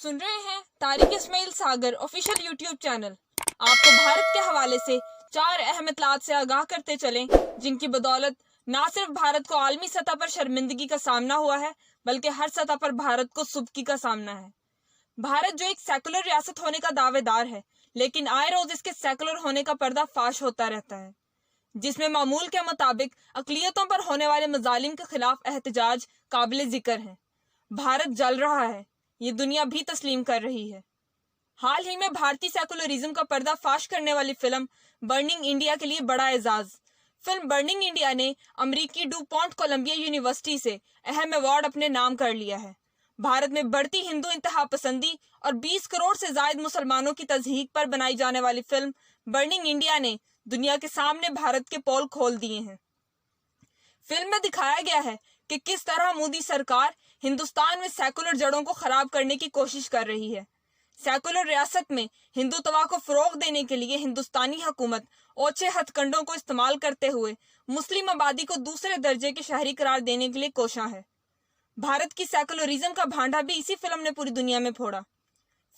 सुन रहे हैं तारिक इस्माइल सागर official YouTube channel. आपको भारत के हवाले से 4 अहम इत्तलात से आगाह करते चलें, जिनकी बदौलत न सिर्फ भारत को आलमी सतह पर शर्मिंदगी का सामना हुआ है, बल्कि हर सतह पर भारत को सुबकी का सामना है। भारत जो एक सेकुलर रियासत होने का दावेदार है, लेकिन आए रोज इसके सेकुलर होने का पर्दा फाश होता रहता है, जिसमें मामूल के मुताबिक अक़लियतों पर होने वाले मजालिम के खिलाफ एहतजाज काबिल जिक्र है। भारत जल रहा है, ये दुनिया भी तस्लीम कर रही है। हाल ही में भारतीय सेकुलरिज्म का पर्दा फाश करने वाली फिल्म बर्निंग इंडिया के लिए बड़ा एजाज। फिल्म बर्निंग इंडिया ने अमेरिकी डूपॉन्ट कोलंबिया यूनिवर्सिटी से अहम अवार्ड अपने नाम कर लिया है। भारत में बढ़ती हिंदू इंतहा पसंदी और 20 करोड़ से जायद मुसलमानों की तज़हीक पर बनाई जाने वाली फिल्म बर्निंग इंडिया ने दुनिया के सामने भारत के पोल खोल दिए हैं। फिल्म में दिखाया गया है कि किस तरह मोदी सरकार हिंदुस्तान में सेकुलर जड़ों को खराब करने की कोशिश कर रही है। सेकुलर रियासत में हिंदुत्व को फरोग देने के लिए हिंदुस्तानी हुकूमत ओछे हथकंडों को इस्तेमाल करते हुए मुस्लिम आबादी को दूसरे दर्जे के शहरी करार देने के लिए कोशा है। भारत की सेकुलरिज्म का भांडा भी इसी फिल्म ने पूरी दुनिया में फोड़ा।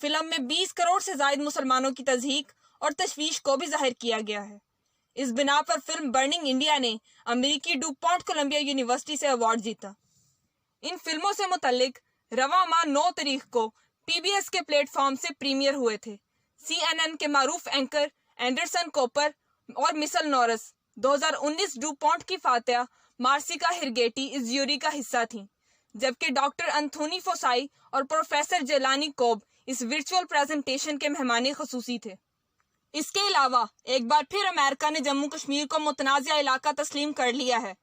फिल्म में 20 करोड़ से जायद मुसलमानों की तज़हीक और तशवीश को भी जाहिर किया गया है। इस बिना पर फिल्म बर्निंग इंडिया ने अमेरिकी डूपॉन्ट कोलंबिया यूनिवर्सिटी से अवार्ड जीता। इन फिल्मों से मुतल्लिक रवां माह 9 तारीख को पीबीएस के प्लेटफॉर्म से प्रीमियर हुए थे। CNN के मारूफ एंकर एंडरसन कॉपर और मिसल नॉरिस 2019 डूपॉन्ट की फातिहा मार्सिका हिरगेटी इस ज्यूरी का हिस्सा थीं, जबकि डॉक्टर एंथोनी फोसाई और प्रोफेसर जेलानी कोब इस वर्चुअल प्रेजेंटेशन के मेहमान खसूसी थे। इसके अलावा एक बार फिर अमेरिका ने जम्मू कश्मीर को मुतनाज़ा इलाका तस्लीम कर लिया है।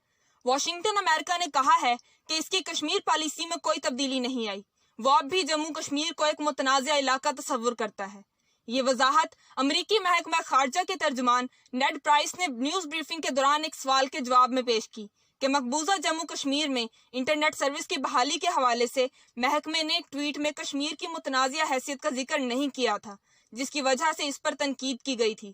वाशिंगटन अमेरिका ने कहा है कि इसकी कश्मीर पॉलिसी में कोई तब्दीली नहीं आई, वो अब भी जम्मू कश्मीर को एक मुतनाज़ा इलाका तस्वुर करता है। ये वजाहत अमरीकी महकमा खारजा के तर्जुमान नेड प्राइस ने न्यूज़ ब्रीफिंग के दौरान एक सवाल के जवाब में पेश की कि मकबूजा जम्मू कश्मीर में इंटरनेट सर्विस की बहाली के हवाले से महकमे ने एक ट्वीट में कश्मीर की मुतनाज़ा हैसियत का जिक्र नहीं किया था, जिसकी वजह से इस पर तनकीद की गई थी।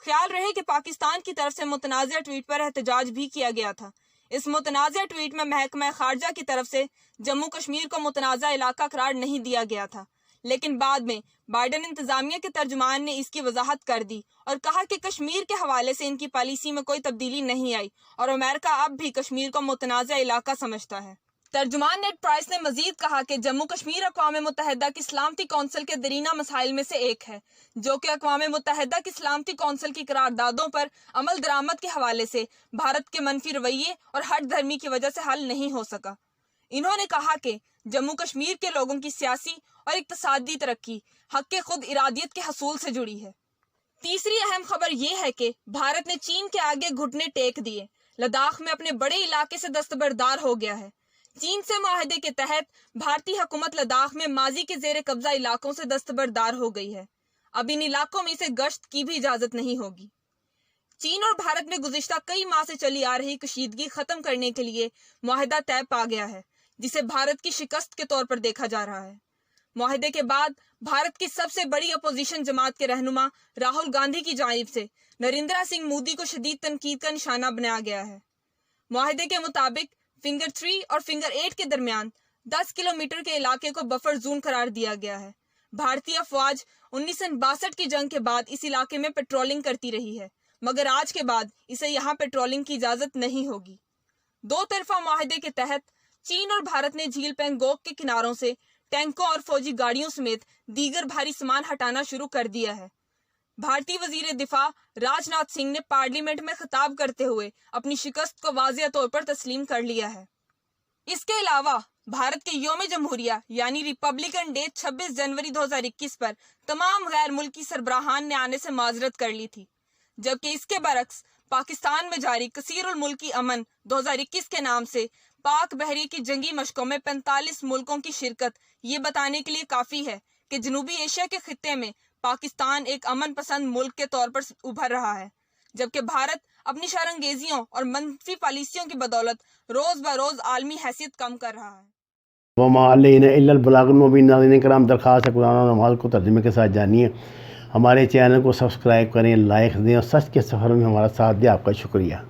ख्याल रहे कि पाकिस्तान की तरफ से मुतनाज़ा ट्वीट पर एहतजाज भी किया गया था। इस मुतनाज़ा ट्वीट में महकमा खारजा की तरफ से जम्मू कश्मीर को मुतनाज़ा इलाका करार नहीं दिया गया था, लेकिन बाद में बाइडन इंतजामिया के तर्जुमान ने इसकी वजाहत कर दी और कहा कि कश्मीर के हवाले से इनकी पॉलिसी में कोई तब्दीली नहीं आई और अमेरिका अब भी कश्मीर को मुतनाज़ा इलाका समझता है। तर्जुमान नेड प्राइस ने मजीद कहा कि जम्मू कश्मीर अक़वाम मुत्तहिदा की सलामती कौंसिल के दरीना मसाइल में से एक है, जो कि अक़वाम मुत्तहिदा की सलामती कौंसिल की करारदादों पर अमल दरामद के हवाले से भारत के मनफी रवैये और हट धर्मी की वजह से हल नहीं हो सका। इन्होंने कहा कि जम्मू कश्मीर के लोगों की सियासी और इक़्तिसादी तरक्की हक के खुद इरादियत के हसूल से जुड़ी है। तीसरी अहम खबर यह है कि भारत ने चीन के आगे घुटने टेक दिए, लद्दाख में अपने बड़े इलाके से दस्तबरदार हो गया है। चीन से मुआहदे के तहत भारतीय हुकूमत लद्दाख में माजी के जेर कब्जा इलाकों से दस्तबरदार हो गई है। अब इन इलाकों में इसे गश्त की भी इजाजत नहीं होगी। चीन और भारत में गुज़िश्ता कई माह से चली आ रही कशीदगी खत्म करने के लिए मुआहदा तय पा गया है, जिसे भारत की शिकस्त के तौर पर देखा जा रहा है। मुआहदे के बाद भारत की सबसे बड़ी अपोजिशन जमात के रहनुमा राहुल गांधी की जानिब से नरेंद्र सिंह मोदी को शदीद तनकीद का निशाना बनाया गया है। मुआहदे के मुताबिक फिंगर 3 और फिंगर 8 के दरमियान 10 किलोमीटर के इलाके को बफर जोन करार दिया गया है। भारतीय अफवाज 1962 की जंग के बाद इस इलाके में पेट्रोलिंग करती रही है, मगर आज के बाद इसे यहाँ पेट्रोलिंग की इजाजत नहीं होगी। दो तरफा मुआहदे के तहत चीन और भारत ने झील पेंगोंग के किनारों से टैंकों और फौजी गाड़ियों समेत दीगर भारी सामान हटाना शुरू कर दिया है। भारतीय वजीर दिफा राजनाथ सिंह ने पार्लियामेंट में खिताब करते हुए अपनी शिकस्त को वाज़ेह तौर पर तस्लीम कर लिया है। इसके अलावा भारत के यौम जमहूरिया यानी रिपब्लिकन डे 26 जनवरी 2021 पर तमाम गैर मुल्की सरबराहान ने आने से माजरत कर ली थी, जबकि इसके बरक्स पाकिस्तान में जारी कसीरुल मुल्की अमन 2021 के नाम से पाक बहरी की जंगी मशकों में 45 मुल्कों की शिरकत ये बताने के लिए काफ़ी है कि जनूबी एशिया के खित्ते में पाकिस्तान एक अमन पसंद मुल्क के तौर पर उभर रहा है, जबकि भारत अपनी शरंगेजियों और मनफी पॉलिसियों की बदौलत रोज़ बरोज़ आलमी हैसियत कम कर रहा है। वमा अलैना इल्लल बलागुल मुबीन। नाज़रीन कराम, दरख्वास्त है कुरान और नमाज को तर्जुमे के साथ जानिए। हमारे चैनल को सब्सक्राइब करें, लाइक दें और सच के सफ़र में हमारा साथ दें। आपका शुक्रिया।